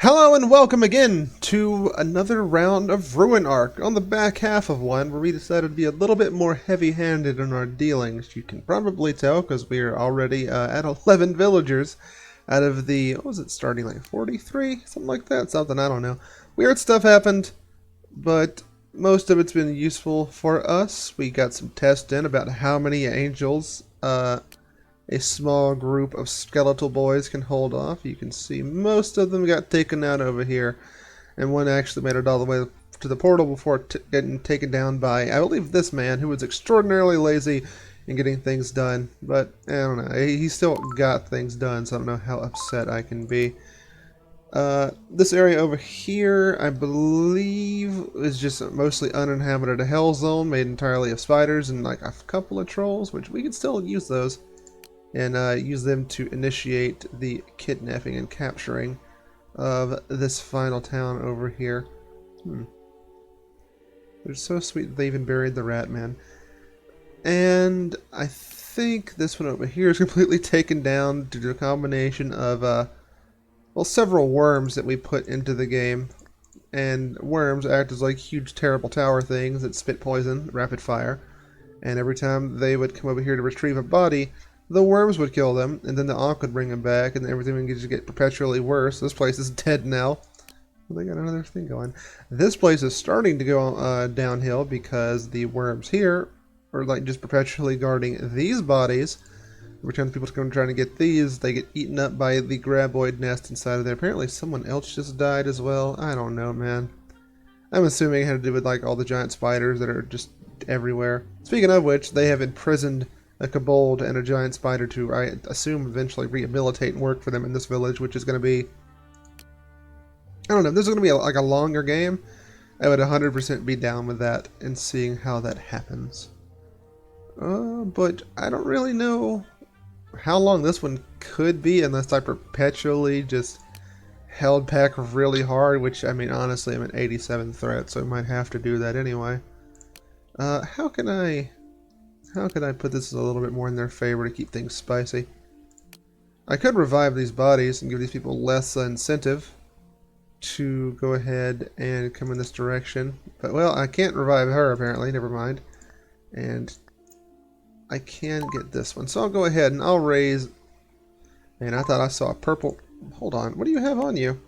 Hello and welcome again to another round of Ruinarch, on the back half of one where we decided to be a little bit more heavy-handed in our dealings. You can probably tell because we are already at 11 villagers out of the, what was it starting, like 43? Something like that, something, I don't know. Weird stuff happened, but most of it's been useful for us. We got some tests in about how many angels a small group of skeletal boys can hold off. You can see most of them got taken out over here, and one actually made it all the way to the portal before getting taken down by, I believe, this man who was extraordinarily lazy in getting things done. But I don't know, he still got things done, so I don't know how upset I can be. This area over here, I believe, is just mostly uninhabited, a hell zone made entirely of spiders and like a couple of trolls, which we could still use those and use them to initiate the kidnapping and capturing of this final town over here. They're so sweet that they even buried the rat man. And I think this one over here is completely taken down due to a combination of, well, several worms that we put into the game. And worms act as like huge terrible tower things that spit poison, rapid fire. And every time they would come over here to retrieve a body, the worms would kill them, and then the Ankh would bring them back, and everything would just get perpetually worse. This place is dead now. Well, they got another thing going. This place is starting to go downhill because the worms here are like just perpetually guarding these bodies. Every time people come trying to get these, they get eaten up by the graboid nest inside of there. Apparently someone else just died as well. I don't know, man. I'm assuming it had to do with like all the giant spiders that are just everywhere. Speaking of which, they have imprisoned a kobold and a giant spider to, I assume, eventually rehabilitate and work for them in this village, which is going to be, I don't know, if this is going to be like a longer game, I would 100% be down with that and seeing how that happens. But I don't really know how long this one could be unless I perpetually just held back really hard, which, I mean, honestly, I'm at 87 threat, so I might have to do that anyway. How can I put this a little bit more in their favor to keep things spicy? I could revive these bodies and give these people less incentive to go ahead and come in this direction. But, well, I can't revive her, apparently. Never mind. And I can get this one. So I'll go ahead and I'll raise... Man, I thought I saw a purple... Hold on. What do you have on you?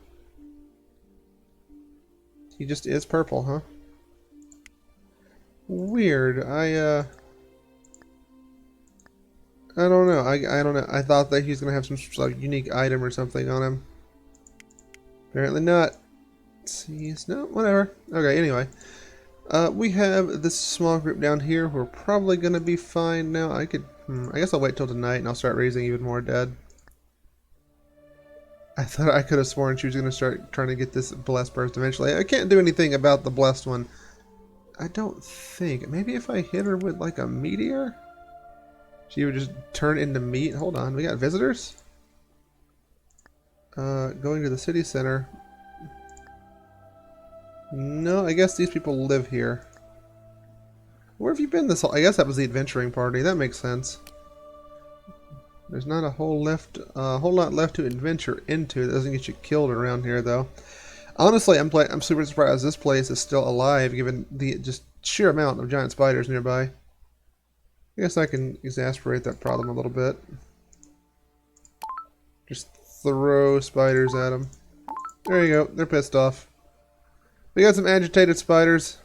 He just is purple, huh? Weird. I don't know. I don't know. I thought that he's gonna have some sort of unique item or something on him. Apparently not. See, no, whatever. Okay. Anyway, we have this small group down here who are probably gonna be fine now. I could. I guess I'll wait till tonight and I'll start raising even more dead. I thought I could have sworn she was gonna start trying to get this blessed burst eventually. I can't do anything about the blessed one. I don't think. Maybe if I hit her with like a meteor? She would just turn into meat. Hold on, we got visitors? Going to the city center. No, I guess these people live here. Where have you been this whole... I guess that was the adventuring party. That makes sense. There's not a whole lot left to adventure into. That doesn't get you killed around here, though. Honestly, I'm super surprised this place is still alive, given the just sheer amount of giant spiders nearby. I guess I can exasperate that problem a little bit. Just throw spiders at them. There you go. They're pissed off. We got some agitated spiders.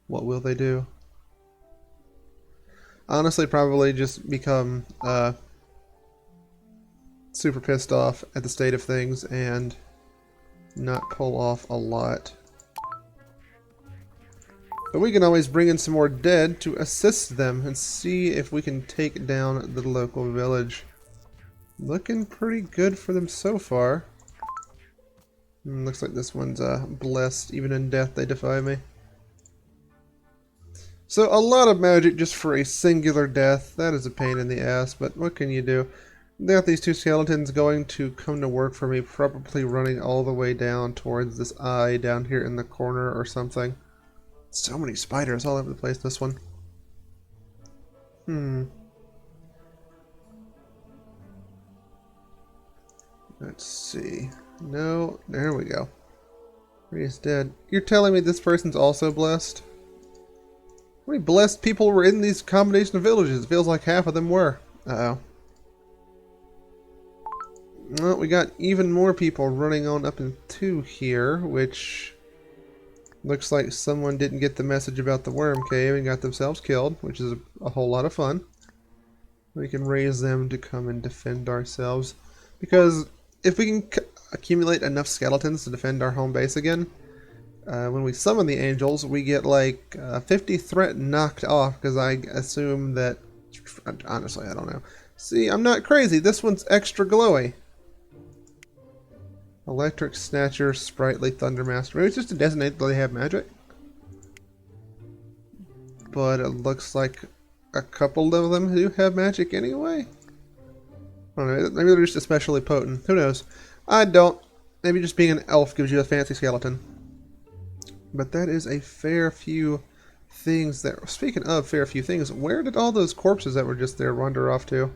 What will they do? Honestly, probably just become super pissed off at the state of things and not pull off a lot. But we can always bring in some more dead to assist them and see if we can take down the local village. Looking pretty good for them so far. Looks like this one's blessed. Even in death they defy me. So a lot of magic just for a singular death. That is a pain in the ass, but what can you do? They got these two skeletons going to come to work for me, probably running all the way down towards this eye down here in the corner or something. So many spiders all over the place, this one. Let's see. No, there we go. He's dead. You're telling me this person's also blessed? How many blessed people were in these combination of villages? It feels like half of them were. Uh-oh. Well, we got even more people running on up into here, which looks like someone didn't get the message about the worm cave and got themselves killed, which is a whole lot of fun. We can raise them to come and defend ourselves, because if we can accumulate enough skeletons to defend our home base again, when we summon the angels, we get like 50 threat knocked off, because I assume that... Honestly, I don't know. See, I'm not crazy. This one's extra glowy. Electric Snatcher, Sprightly Thundermaster. Maybe it's just to designate that they have magic. But it looks like a couple of them do have magic anyway. I don't know, maybe they're just especially potent. Who knows? I don't. Maybe just being an elf gives you a fancy skeleton. But that is a fair few things that... Speaking of fair few things, where did all those corpses that were just there wander off to?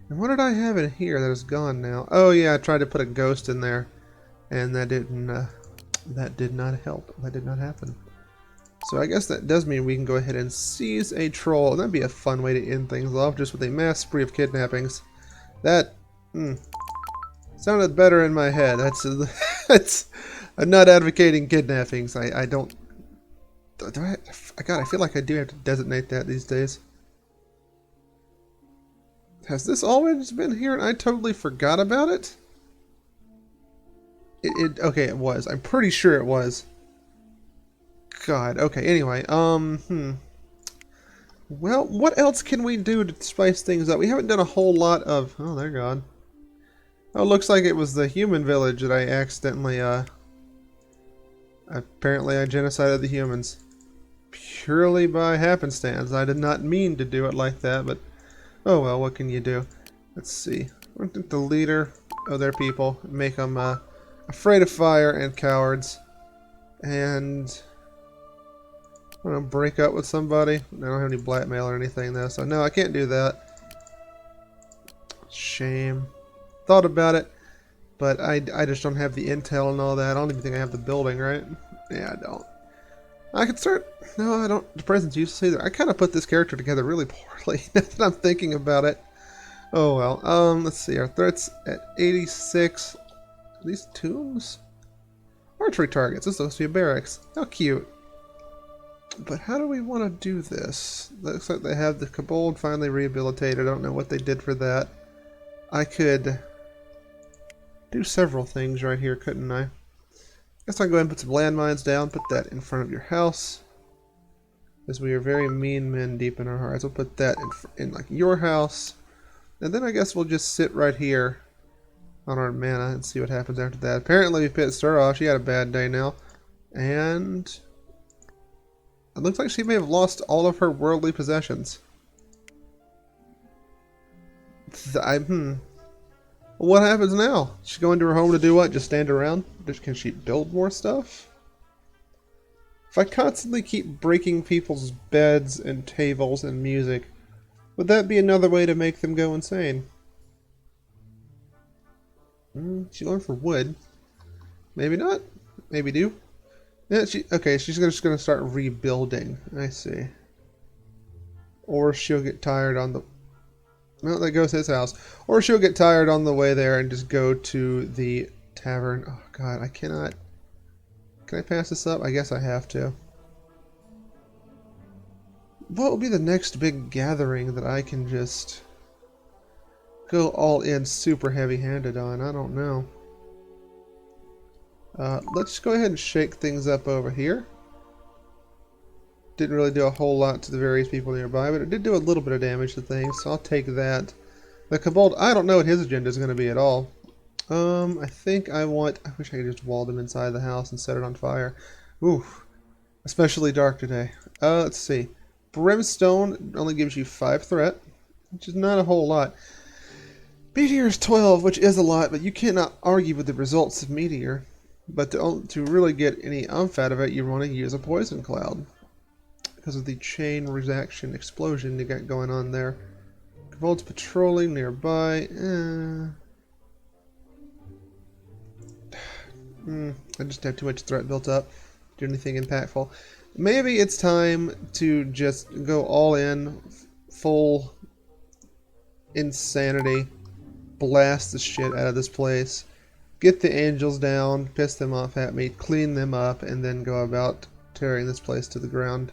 And what did I have in here that is gone now? Oh yeah, I tried to put a ghost in there, and that didn't. That did not help. That did not happen. So I guess that does mean we can go ahead and seize a troll, and that'd be a fun way to end things off, just with a mass spree of kidnappings. That sounded better in my head. That's. I'm not advocating kidnappings. I don't. God, I feel like I do have to designate that these days. Has this always been here and I totally forgot about it? Okay, it was. I'm pretty sure it was. God, okay, anyway, Well, what else can we do to spice things up? We haven't done a whole lot of... Oh, they're gone. Oh, it looks like it was the human village that I accidentally, Apparently I genocided the humans. Purely by happenstance. I did not mean to do it like that, but... Oh well, what can you do? Let's see. I think the leader of their people, make them afraid of fire and cowards. And I'm gonna break up with somebody. I don't have any blackmail or anything though, so no, I can't do that. Shame. Thought about it, but I just don't have the intel and all that. I don't even think I have the building, right? Yeah, I don't. I could start... No, I don't. The present's useless either. I kind of put this character together really poorly, now that I'm thinking about it. Oh well. Let's see. Our threats at 86. Are these tombs? Archery targets. This looks to be a barracks. How cute. But how do we want to do this? Looks like they have the kobold finally rehabilitated. I don't know what they did for that. I could do several things right here, couldn't I? Guess I'll go ahead and put some landmines down, put that in front of your house. As we are very mean men deep in our hearts. We'll put that in like your house. And then I guess we'll just sit right here on our mana and see what happens after that. Apparently we pissed her off. She had a bad day now. And it looks like she may have lost all of her worldly possessions. What happens now? She's going to her home to do what? Just stand around? Can she build more stuff? If I constantly keep breaking people's beds and tables and music, would that be another way to make them go insane? She learned for wood. Maybe not. Maybe do. Yeah, okay, she's just going to start rebuilding. I see. Or she'll get tired on the... Well, that goes to his house. Or she'll get tired on the way there and just go to the tavern. Oh, God, I cannot... Can I pass this up? I guess I have to. What will be the next big gathering that I can just go all in super heavy-handed on? I don't know. Let's go ahead and shake things up over here. Didn't really do a whole lot to the various people nearby, but it did do a little bit of damage to things, so I'll take that. The Kobold, I don't know what his agenda is going to be at all. I think I wish I could just wall them inside the house and set it on fire. Oof. Especially dark today. Let's see. Brimstone only gives you 5 threat, which is not a whole lot. Meteor is 12, which is a lot, but you cannot argue with the results of Meteor. But to really get any umph out of it, you want to use a Poison Cloud. Because of the chain reaction explosion you got going on there. Kobold's patrolling nearby. I just have too much threat built up to do anything impactful. Maybe it's time to just go all in, full insanity, blast the shit out of this place, get the angels down, piss them off at me, clean them up, and then go about tearing this place to the ground,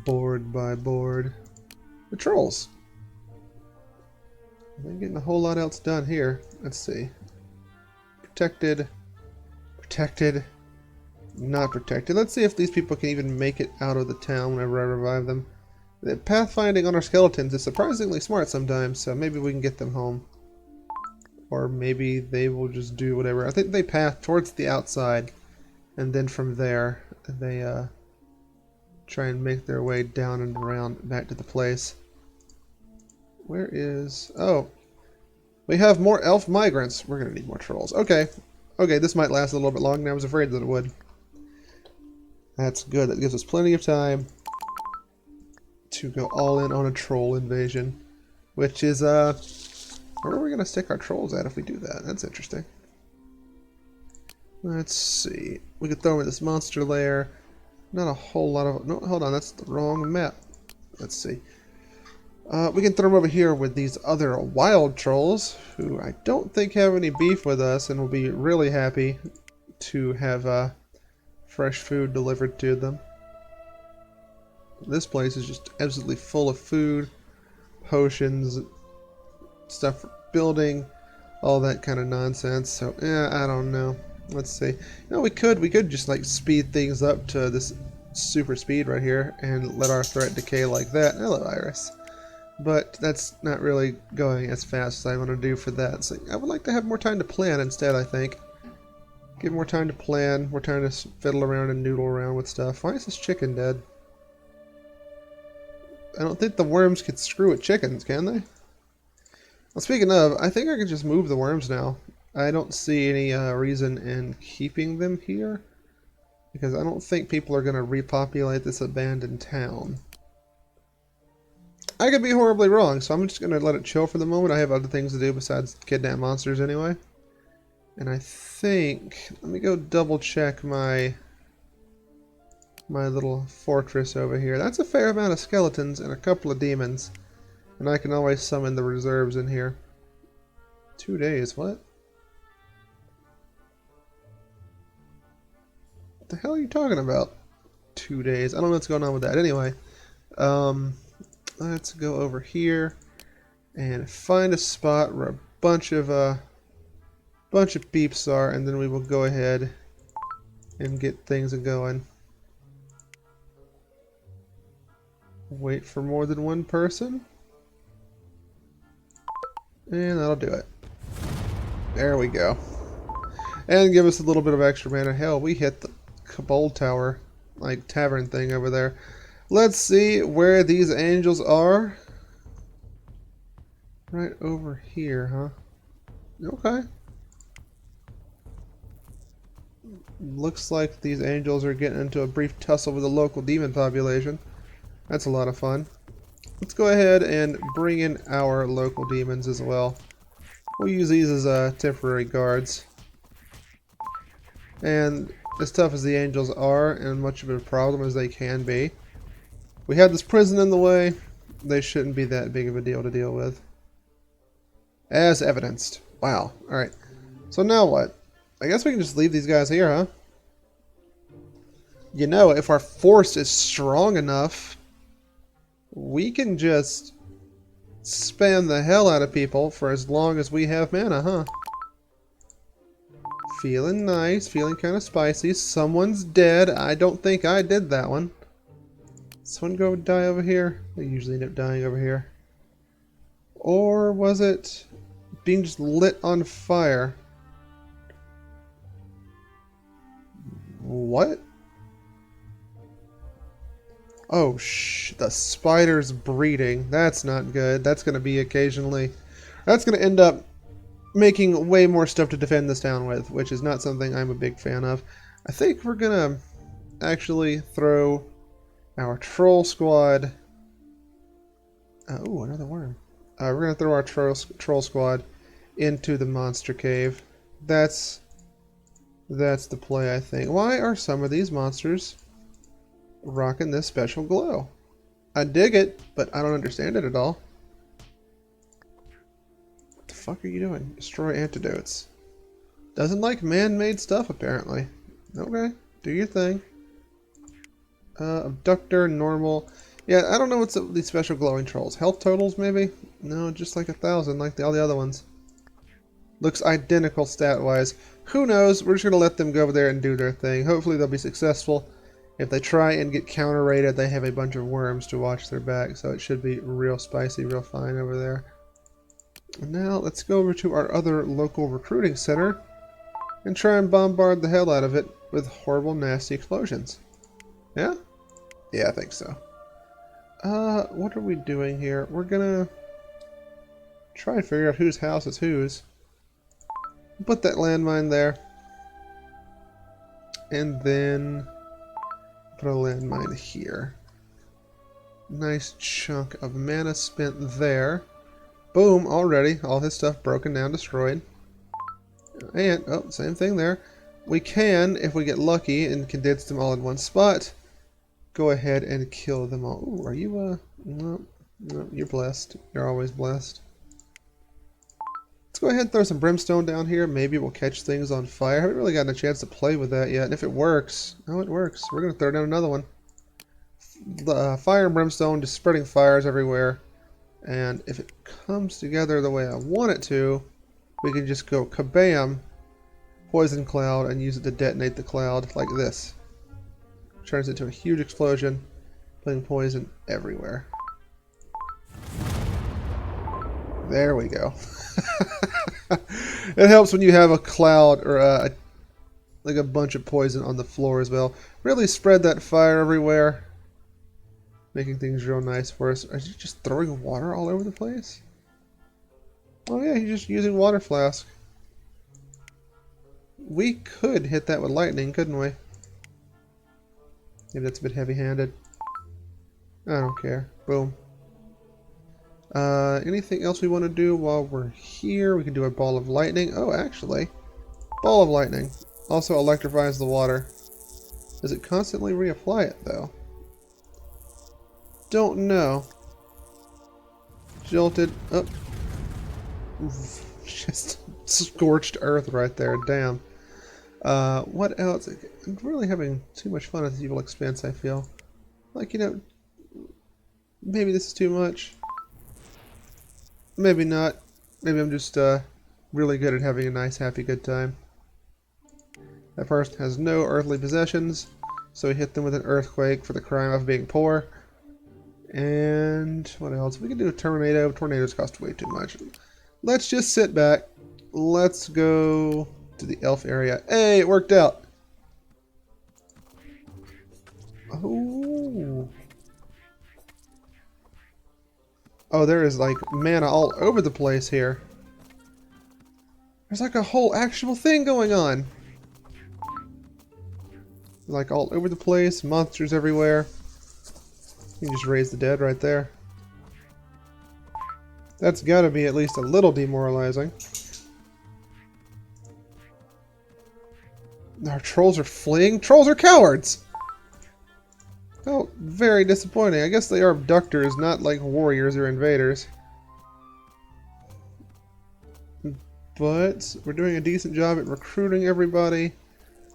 board by board. The trolls. They're getting a whole lot else done here. Let's see. Protected. Protected. Not protected. Let's see if these people can even make it out of the town whenever I revive them. The pathfinding on our skeletons is surprisingly smart sometimes, so maybe we can get them home. Or maybe they will just do whatever. I think they path towards the outside, and then from there, they try and make their way down and around back to the place. Where is... Oh. We have more elf migrants. We're going to need more trolls. Okay. Okay, this might last a little bit longer than I was afraid that it would. That's good. That gives us plenty of time to go all in on a troll invasion. Which is, where are we going to stick our trolls at if we do that? That's interesting. Let's see. We could throw them in this monster lair. Not a whole lot of... No, hold on. That's the wrong map. Let's see. We can throw them over here with these other wild trolls, who I don't think have any beef with us and will be really happy to have fresh food delivered to them. This place is just absolutely full of food, potions, stuff for building, all that kind of nonsense. So, yeah, I don't know. Let's see. No, we could just like speed things up to this super speed right here and let our threat decay like that. Hello, Iris. But that's not really going as fast as I want to do for that. So I would like to have more time to plan instead, I think. Give more time to plan, more time to fiddle around and noodle around with stuff. Why is this chicken dead? I don't think the worms could screw with chickens, can they? Well, speaking of, I think I could just move the worms now. I don't see any reason in keeping them here, because I don't think people are going to repopulate this abandoned town. I could be horribly wrong, so I'm just going to let it chill for the moment. I have other things to do besides kidnap monsters anyway. And I think... Let me go double check my little fortress over here. That's a fair amount of skeletons and a couple of demons. And I can always summon the reserves in here. 2 days, what? What the hell are you talking about? 2 days. I don't know what's going on with that. Anyway, let's go over here and find a spot where a bunch of peeps are, and then we will go ahead and get things going. Wait for more than one person. And that'll do it. There we go. And give us a little bit of extra mana. Hell, we hit the Kobold Tower, like tavern thing over there. Let's see where these angels are. Right over here, huh? Okay. Looks like these angels are getting into a brief tussle with the local demon population. That's a lot of fun. Let's go ahead and bring in our local demons as well. We'll use these as temporary guards. And as tough as the angels are, and much of a problem as they can be, we have this prison in the way. They shouldn't be that big of a deal to deal with. As evidenced. Wow. Alright. So now what? I guess we can just leave these guys here, huh? You know, if our force is strong enough, we can just spam the hell out of people for as long as we have mana, huh? Feeling nice, feeling kind of spicy. Someone's dead. I don't think I did that one. Someone go die over here? They usually end up dying over here. Or was it being just lit on fire? What? Oh, the spider's breeding. That's not good. That's going to be occasionally... That's going to end up making way more stuff to defend this town with, which is not something I'm a big fan of. I think we're going to actually throw our troll squad... oh, another worm. We're going to throw our troll squad into the monster cave. That's That's the play, I think. Why are some of these monsters rocking this special glow? I dig it, but I don't understand it at all. What the fuck are you doing? Destroy antidotes. Doesn't like man-made stuff, apparently. Okay, do your thing. Abductor, normal. Yeah, I don't know what's up with these special glowing trolls. Health totals, maybe? No, just like 1,000, like all the other ones. Looks identical stat-wise. Who knows? We're just going to let them go over there and do their thing. Hopefully they'll be successful. If they try and get counter-raided, they have a bunch of worms to watch their back, so it should be real spicy, real fine over there. And now let's go over to our other local recruiting center and try and bombard the hell out of it with horrible, nasty explosions. Yeah? Yeah, I think so. What are we doing here? We're gonna try and figure out whose house is whose. Put that landmine there. And then put a landmine here. Nice chunk of mana spent there. Boom, already. All his stuff broken down, destroyed. And, oh, same thing there. We can, if we get lucky and condense them all in one spot, go ahead and kill them all. Ooh, are you, no, you're blessed. You're always blessed. Let's go ahead and throw some brimstone down here. Maybe we'll catch things on fire. I haven't really gotten a chance to play with that yet. And if it works, oh, it works. We're going to throw down another one. The fire and brimstone, just spreading fires everywhere. And if it comes together the way I want it to, we can just go kabam, poison cloud, and use it to detonate the cloud like this. Turns it into a huge explosion, putting poison everywhere. There we go. It helps when you have a cloud or like a bunch of poison on the floor as well. Really spread that fire everywhere, making things real nice for us. Are you just throwing water all over the place? Oh yeah, he's just using water flask. We could hit that with lightning, couldn't we? Maybe that's a bit heavy-handed. I don't care. Boom. Anything else we want to do while we're here? We can do a ball of lightning. Oh, actually. Ball of lightning. Also electrifies the water. Does it constantly reapply it, though? Don't know. Jolted. Oh. Just scorched earth right there. Damn. What else? I'm really having too much fun at the Evil Expanse, I feel. Like, you know, maybe this is too much. Maybe not. Maybe I'm just really good at having a nice, happy, good time. That person has no earthly possessions, so we hit them with an earthquake for the crime of being poor. And what else? We can do a tornado. Tornadoes cost way too much. Let's just sit back. Let's go to the elf area. Hey, it worked out. Oh. Oh, there is like mana all over the place here. There's like a whole actual thing going on. Like all over the place, monsters everywhere. You can just raise the dead right there. That's gotta be at least a little demoralizing. Our trolls are fleeing? Trolls are cowards! Oh, very disappointing. I guess they are abductors, not like warriors or invaders. But we're doing a decent job at recruiting everybody.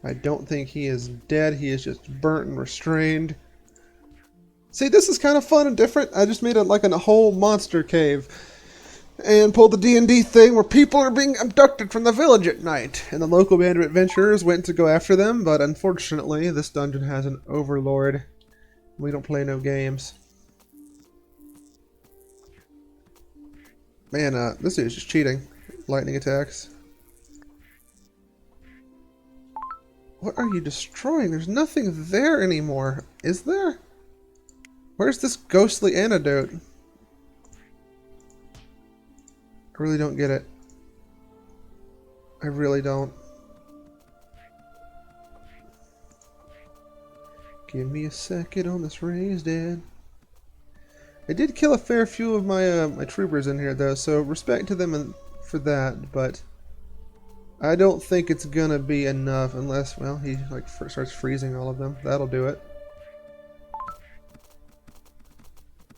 I don't think he is dead. He is just burnt and restrained. See, this is kind of fun and different. I just made like a whole monster cave and pulled the D&D thing where people are being abducted from the village at night. And the local band of adventurers went to go after them, but unfortunately this dungeon has an overlord. We don't play no games. Man, this dude's just cheating. Lightning attacks. What are you destroying? There's nothing there anymore. Is there? Where's this ghostly antidote? I really don't get it. I really don't. Give me a second on this raised dead. I did kill a fair few of my my troopers in here though, so respect to them for that, but I don't think it's gonna be enough unless, well, he like starts freezing all of them. That'll do it.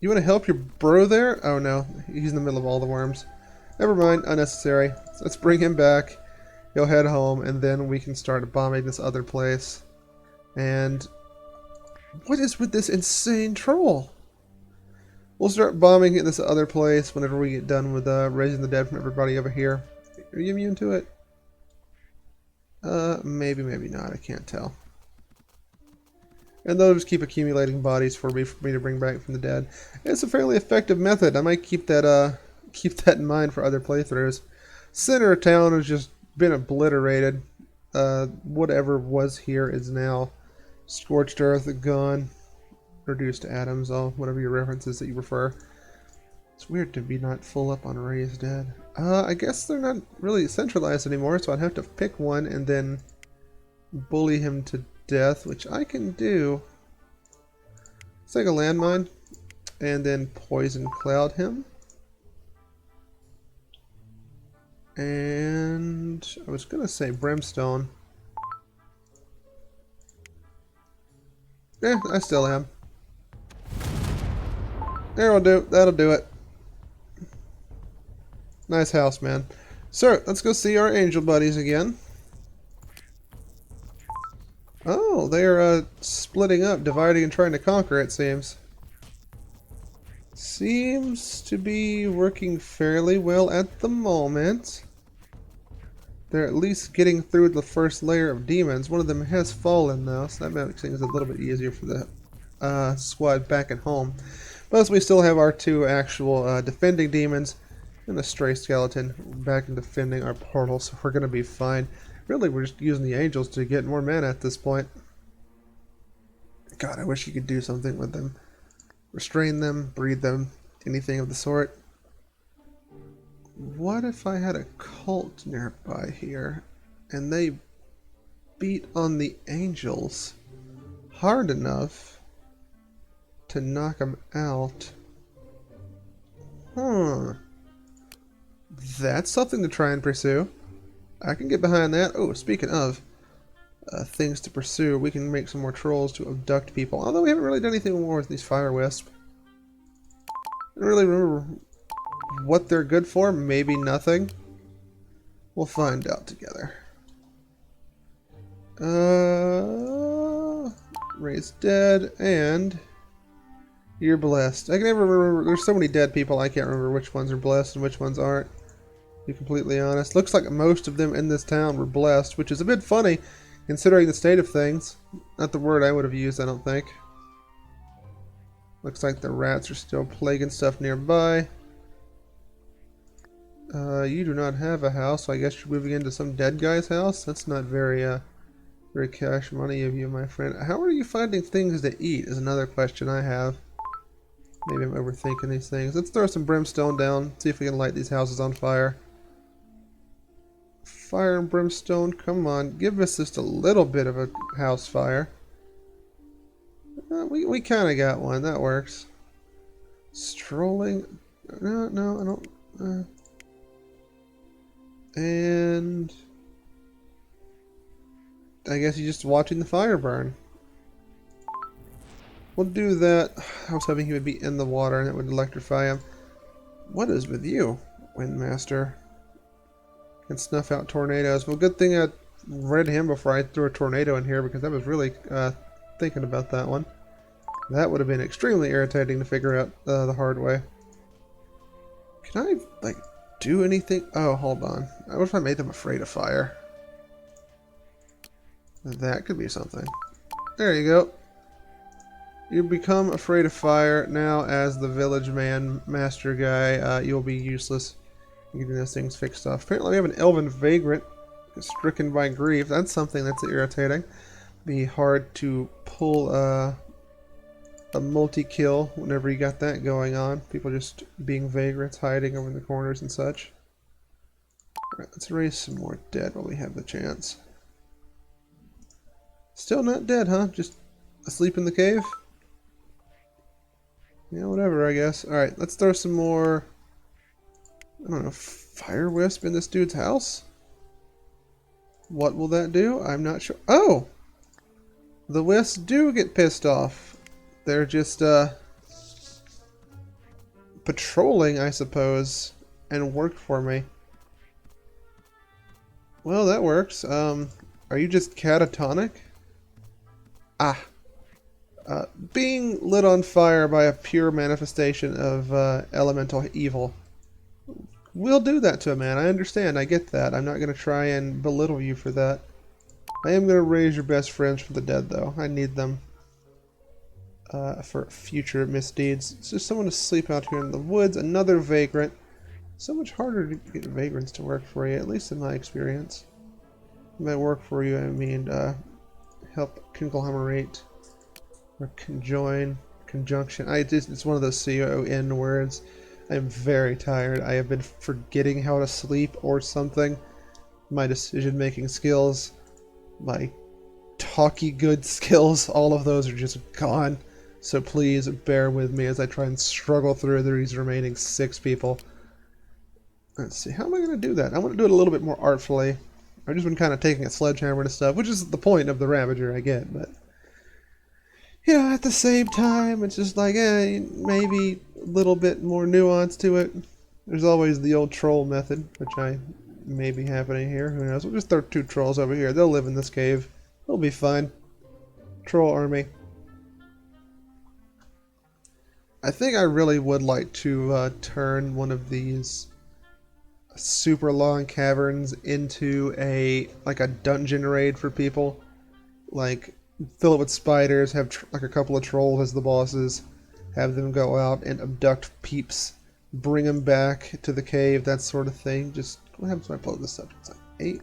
You want to help your bro there? Oh no, he's in the middle of all the worms. Never mind, unnecessary. So let's bring him back. He'll head home, and then we can start bombing this other place. And what is with this insane troll? We'll start bombing this other place whenever we get done with raising the dead from everybody over here. Are you immune to it? Maybe, maybe not. I can't tell. And they'll just keep accumulating bodies for me to bring back from the dead. It's a fairly effective method. I might keep that in mind for other playthroughs. Center of town has just been obliterated. Whatever was here is now scorched earth, gone, reduced to atoms, all whatever your references that you prefer. It's weird to be not full up on raised dead. I guess they're not really centralized anymore, so I'd have to pick one and then bully him to death, which I can do. Let's take a landmine and then poison cloud him. And I was gonna say brimstone. Yeah, I still am. That'll do it. Nice house, man. So, let's go see our angel buddies again. Oh, they're splitting up, dividing and trying to conquer, it seems. Seems to be working fairly well at the moment. They're at least getting through the first layer of demons. One of them has fallen, though, so that makes things a little bit easier for the squad back at home. Plus, we still have our two actual defending demons and a stray skeleton back and defending our portal, so we're going to be fine. Really, we're just using the angels to get more mana at this point. God, I wish you could do something with them. Restrain them, breed them, anything of the sort. What if I had a cult nearby here, and they beat on the angels hard enough to knock them out? That's something to try and pursue. I can get behind that. Oh, speaking of things to pursue, we can make some more trolls to abduct people. Although we haven't really done anything more with these fire wisps. I don't really remember what they're good for. Maybe nothing. We'll find out together. Raise dead, and you're blessed. I can never remember. There's so many dead people, I can't remember which ones are blessed and which ones aren't. To be completely honest. Looks like most of them in this town were blessed, which is a bit funny considering the state of things. Not the word I would have used, I don't think. Looks like the rats are still plaguing stuff nearby. You do not have a house, so I guess you're moving into some dead guy's house? That's not very cash money of you, my friend. How are you finding things to eat is another question I have. Maybe I'm overthinking these things. Let's throw some brimstone down, see if we can light these houses on fire. Fire and brimstone, come on, give us just a little bit of a house fire. We kind of got one, that works. Strolling, no, I don't. And I guess you're just watching the fire burn. We'll do that. I was hoping he would be in the water and it would electrify him. What is with you, Windmaster? Can snuff out tornadoes. Well, good thing I read him before I threw a tornado in here, because I was really thinking about that one. That would have been extremely irritating to figure out the hard way. Can I, like, do anything? Oh, hold on. What if I made them afraid of fire? That could be something. There you go. You become afraid of fire. Now, as the village man, master guy, you'll be useless. Getting those things fixed off. Apparently we have an elven vagrant stricken by grief. That's something that's irritating. Be hard to pull a multi-kill whenever you got that going on. People just being vagrants, hiding over in the corners and such. Alright, let's raise some more dead while we have the chance. Still not dead, huh? Just asleep in the cave? Yeah, whatever, I guess. Alright, let's throw some more, I don't know, fire wisp in this dude's house? What will that do? I'm not sure. Oh! The wisps do get pissed off. They're just, patrolling, I suppose, and work for me. Well, that works. Are you just catatonic? Ah. Being lit on fire by a pure manifestation of, elemental evil. We'll do that to a man. I understand. I get that. I'm not going to try and belittle you for that. I am going to raise your best friends from the dead, though. I need them. For future misdeeds. It's just someone to sleep out here in the woods. Another vagrant. So much harder to get vagrants to work for you, at least in my experience. By work for you, I mean help conglomerate or conjoin, conjunction. It's one of those C-O-N words. I'm very tired. I have been forgetting how to sleep or something. My decision-making skills, my talky good skills, all of those are just gone. So please bear with me as I try and struggle through these remaining 6 people. Let's see, how am I going to do that? I want to do it a little bit more artfully. I've just been kind of taking a sledgehammer and stuff, which is the point of the Ravager, I get, but... You know, at the same time, it's just like, maybe a little bit more nuance to it. There's always the old troll method, which may be happening here. Who knows? We'll just throw 2 trolls over here. They'll live in this cave. They'll be fine. Troll army. I think I really would like to turn one of these super long caverns into like a dungeon raid for people. Like, fill it with spiders, have like a couple of trolls as the bosses, have them go out and abduct peeps, bring them back to the cave, that sort of thing. Just, what happens when I blow this up? It's like 8?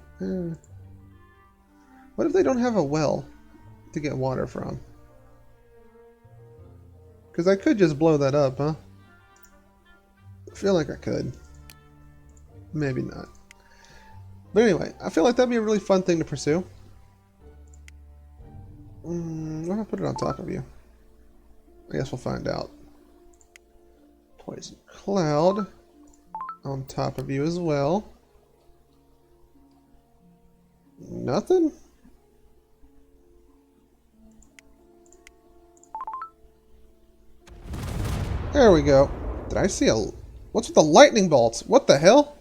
What if they don't have a well to get water from? Because I could just blow that up, huh? I feel like I could. Maybe not. But anyway, I feel like that'd be a really fun thing to pursue. What if I put it on top of you? I guess we'll find out. Poison cloud on top of you as well. Nothing? There we go. Did I see a... What's with the lightning bolts? What the hell?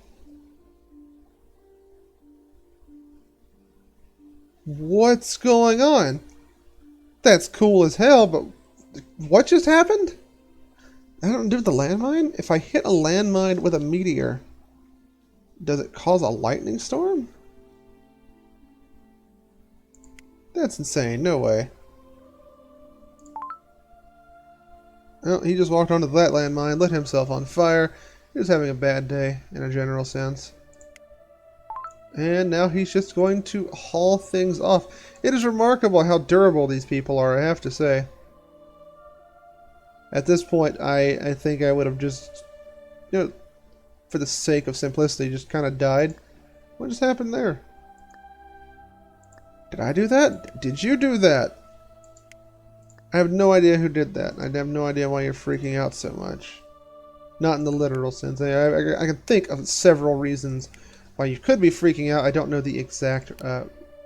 What's going on? That's cool as hell, but what just happened? I don't do the landmine? If I hit a landmine with a meteor, does it cause a lightning storm? That's insane. No way. Well, he just walked onto that landmine, lit himself on fire. He was having a bad day, in a general sense. And now he's just going to haul things off. It is remarkable how durable these people are, I have to say. At this point, I think I would have just, you know, for the sake of simplicity, just kind of died. What just happened there? Did I do that? Did you do that? I have no idea who did that. I have no idea why you're freaking out so much. Not in the literal sense. I can think of several reasons why you could be freaking out. I don't know the exact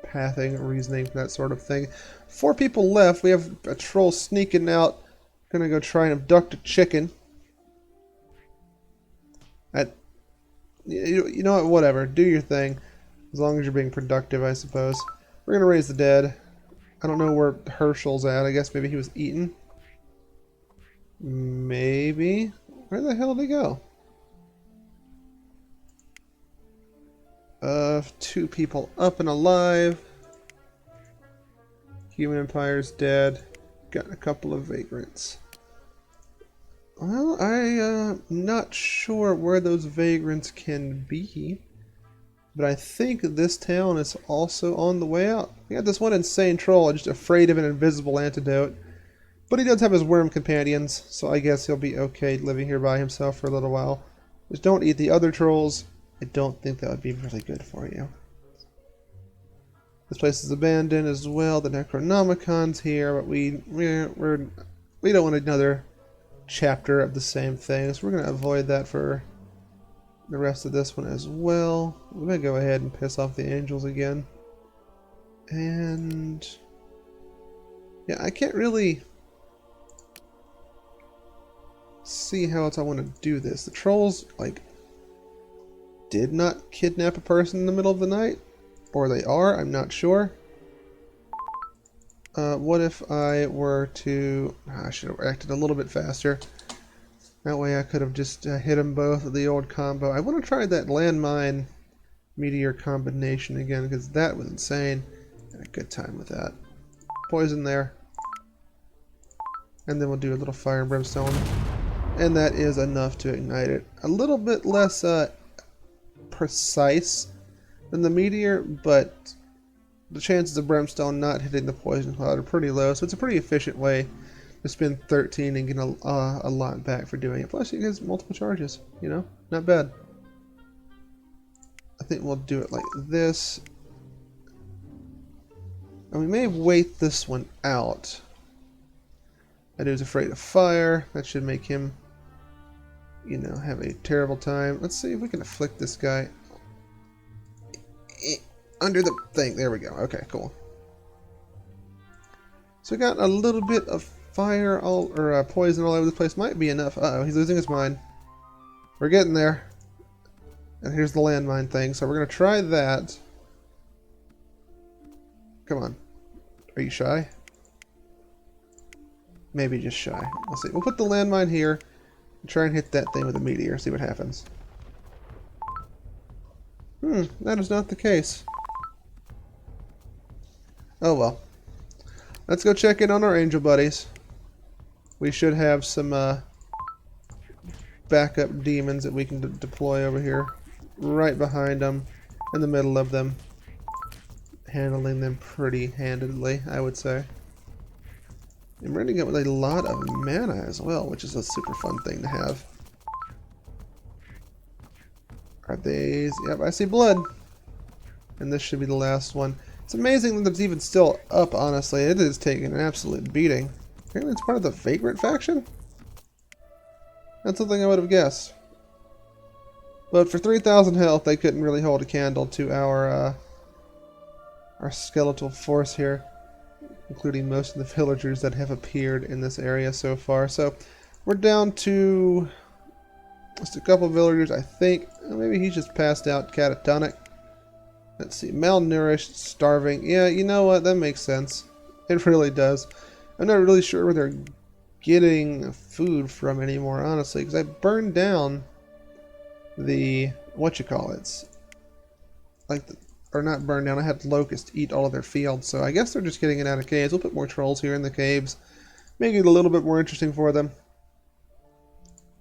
pathing, reasoning for that sort of thing. 4 people left. We have a troll sneaking out. Gonna go try and abduct a chicken. You know what? Whatever. Do your thing. As long as you're being productive, I suppose. We're gonna raise the dead. I don't know where Herschel's at. I guess maybe he was eaten. Maybe. Where the hell did he go? 2 people up and alive. Human Empire's dead. Got a couple of vagrants. Well, I'm not sure where those vagrants can be. But I think this town is also on the way out. We got this one insane troll just afraid of an invisible antidote. But he does have his worm companions, so I guess he'll be okay living here by himself for a little while. Just don't eat the other trolls. I don't think that would be really good for you. This place is abandoned as well. The Necronomicon's here, but we don't want another chapter of the same thing, so we're going to avoid that for the rest of this one as well. We're going to go ahead and piss off the angels again. And yeah, I can't really see how else I want to do this. The trolls, like, did not kidnap a person in the middle of the night. Or they are, I'm not sure. What if I were to... I should have acted a little bit faster. That way I could have just hit them both with the old combo. I want to try that landmine meteor combination again, because that was insane. Had a good time with that. Poison there. And then we'll do a little fire and brimstone. And that is enough to ignite it. A little bit less precise than the meteor, but the chances of brimstone not hitting the poison cloud are pretty low, so it's a pretty efficient way to spend 13 and get a lot back for doing it. Plus it gets multiple charges, you know? Not bad. I think we'll do it like this. And we may wait this one out. That dude's afraid of fire. That should make him, you know, have a terrible time. Let's see if we can afflict this guy. Under the thing. There we go. Okay, cool. So we got a little bit of fire or poison all over the place. Might be enough. Uh-oh, he's losing his mind. We're getting there. And here's the landmine thing. So we're going to try that. Come on. Are you shy? Maybe just shy. Let's see. We'll put the landmine here and try and hit that thing with a meteor. See what happens. That is not the case. Oh well. Let's go check in on our angel buddies. We should have some backup demons that we can deploy over here. Right behind them. In the middle of them. Handling them pretty handedly, I would say. I'm running up with a lot of mana as well, which is a super fun thing to have. Are these? Yep, I see blood. And this should be the last one. It's amazing that it's even still up, honestly. It is taking an absolute beating. Apparently it's part of the Vagrant faction? That's something I would have guessed. But for 3,000 health, they couldn't really hold a candle to our skeletal force here. Including most of the villagers that have appeared in this area so far. So we're down to just a couple villagers, I think. Maybe he's just passed out catatonic. Let's see, malnourished, starving. Yeah, you know what? That makes sense. It really does. I'm not really sure where they're getting food from anymore, honestly, because I burned down the or not burned down. I had locusts eat all of their fields, so I guess they're just getting it out of caves. We'll put more trolls here in the caves, make it a little bit more interesting for them.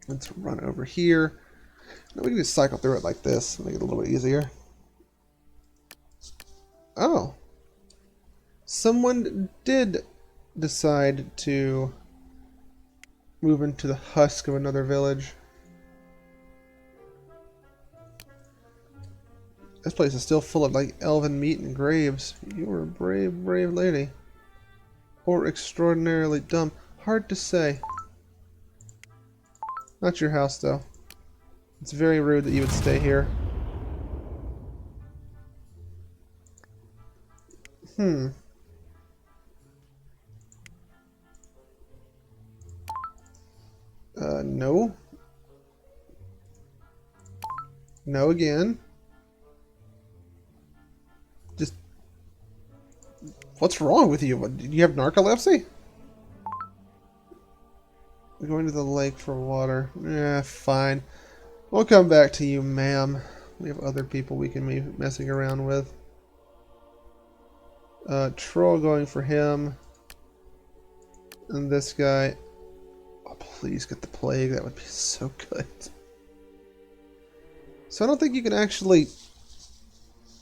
Let's run over here. Now we can just cycle through it like this, make it a little bit easier. Oh. Someone did decide to move into the husk of another village. This place is still full of like elven meat and graves. You were a brave, brave lady. Or extraordinarily dumb. Hard to say. Not your house though. It's very rude that you would stay here. No. No again. Just... What's wrong with you? Do you have narcolepsy? We're going to the lake for water. Yeah, fine. We'll come back to you, ma'am. We have other people we can be messing around with. Troll going for him. And this guy. Oh, please get the plague. That would be so good. So I don't think you can actually,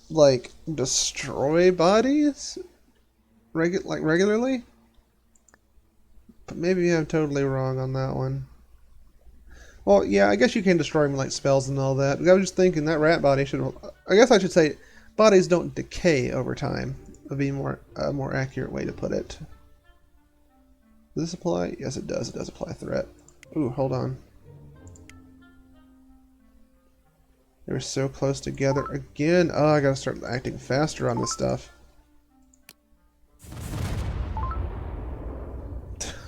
like, destroy bodies regularly. But maybe I'm totally wrong on that one. Well, yeah, I guess you can destroy them with, like, spells and all that. I was just thinking that rat body should... I guess I should say bodies don't decay over time. Would be a more accurate way to put it. Does this apply? Yes, it does. It does apply threat. Ooh, hold on. They were so close together again. Oh, I gotta start acting faster on this stuff.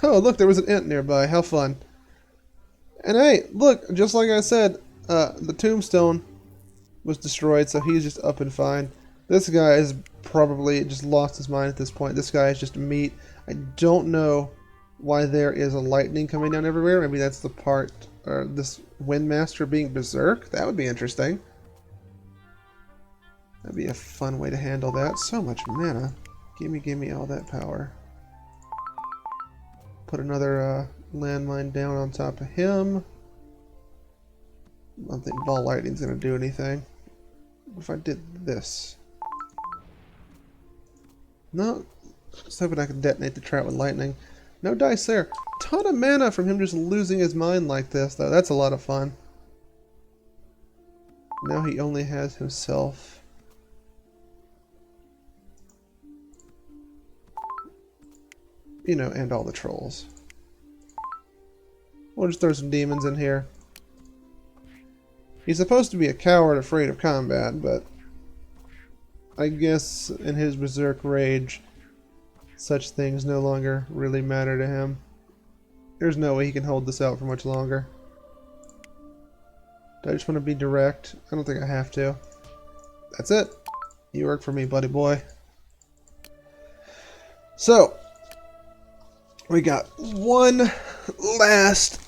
Oh, look, there was an ant nearby. How fun. And hey, look, just like I said, the tombstone was destroyed, so he's just up and fine. This guy is probably just lost his mind at this point. This guy is just meat. I don't know why there is a lightning coming down everywhere. Maybe that's the part, or this Windmaster being berserk. That would be interesting. That'd be a fun way to handle that. So much mana. Give me all that power. Put another landmine down on top of him. I don't think ball lightning's gonna do anything. What if I did this? No. Just hoping I can detonate the trap with lightning. No dice there. Ton of mana from him just losing his mind like this, though. That's a lot of fun. Now he only has himself. You know, and all the trolls. We'll just throw some demons in here. He's supposed to be a coward afraid of combat, but I guess in his berserk rage, such things no longer really matter to him. There's no way he can hold this out for much longer. Do I just want to be direct? I don't think I have to. That's it. You work for me, buddy boy. So, we got one last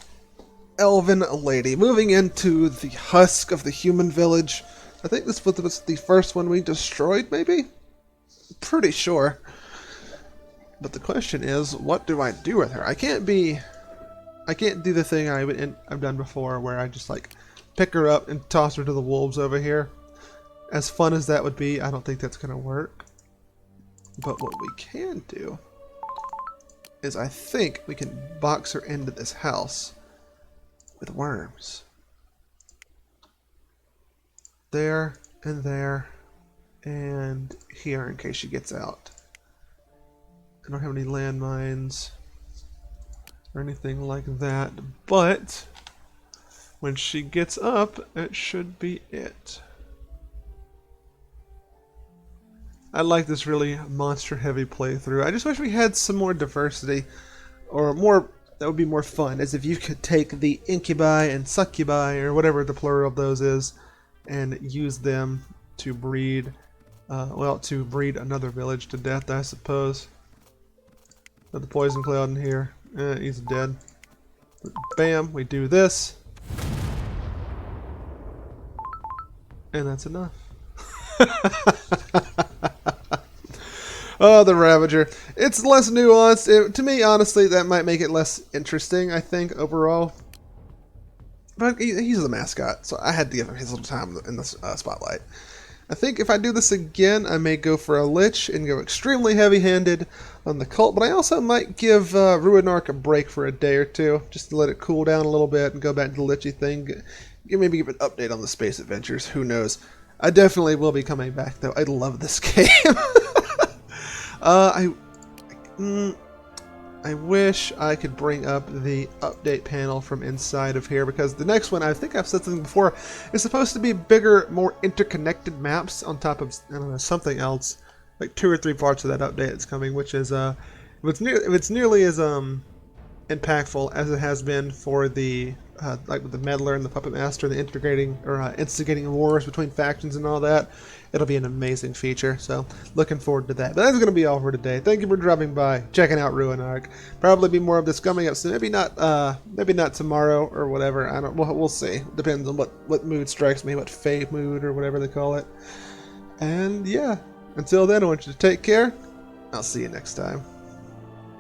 elven lady moving into the husk of the human village. I think this was the first one we destroyed, maybe? Pretty sure. But the question is, what do I do with her? I can't do the thing I've done before where I just like pick her up and toss her to the wolves over here. As fun as that would be, I don't think that's going to work. But what we can do is I think we can box her into this house with worms. There, and here in case she gets out. I don't have any landmines or anything like that, but when she gets up, it should be it. I like this really monster-heavy playthrough. I just wish we had some more diversity, or more that would be more fun, as if you could take the incubi and succubi, or whatever the plural of those is, and use them to breed, to breed another village to death, I suppose. Got the poison cloud in here. He's dead. Bam, we do this. And that's enough. Oh, the Ravager. It's less nuanced. To me, honestly, that might make it less interesting, I think, overall. But he's the mascot, so I had to give him his little time in the spotlight. I think if I do this again, I may go for a Lich and go extremely heavy-handed on the cult, but I also might give Ruinarch a break for a day or two, just to let it cool down a little bit and go back to the Lichy thing. Maybe give an update on the space adventures, who knows. I definitely will be coming back, though. I love this game. I wish I could bring up the update panel from inside of here, because the next one, I think I've said something before, is supposed to be bigger, more interconnected maps on top of, I don't know, something else. Like 2 or 3 parts of that update that's coming, which is, if it's nearly as impactful as it has been for the like with the Meddler and the Puppet Master, the instigating wars between factions and all that. It'll be an amazing feature, so looking forward to that. But that's going to be all for today. Thank you for dropping by, checking out Ruinarch. Probably be more of this coming up soon. Maybe not tomorrow or whatever. I don't. We'll see. Depends on what mood strikes me, what fave mood or whatever they call it. And yeah, until then, I want you to take care. I'll see you next time.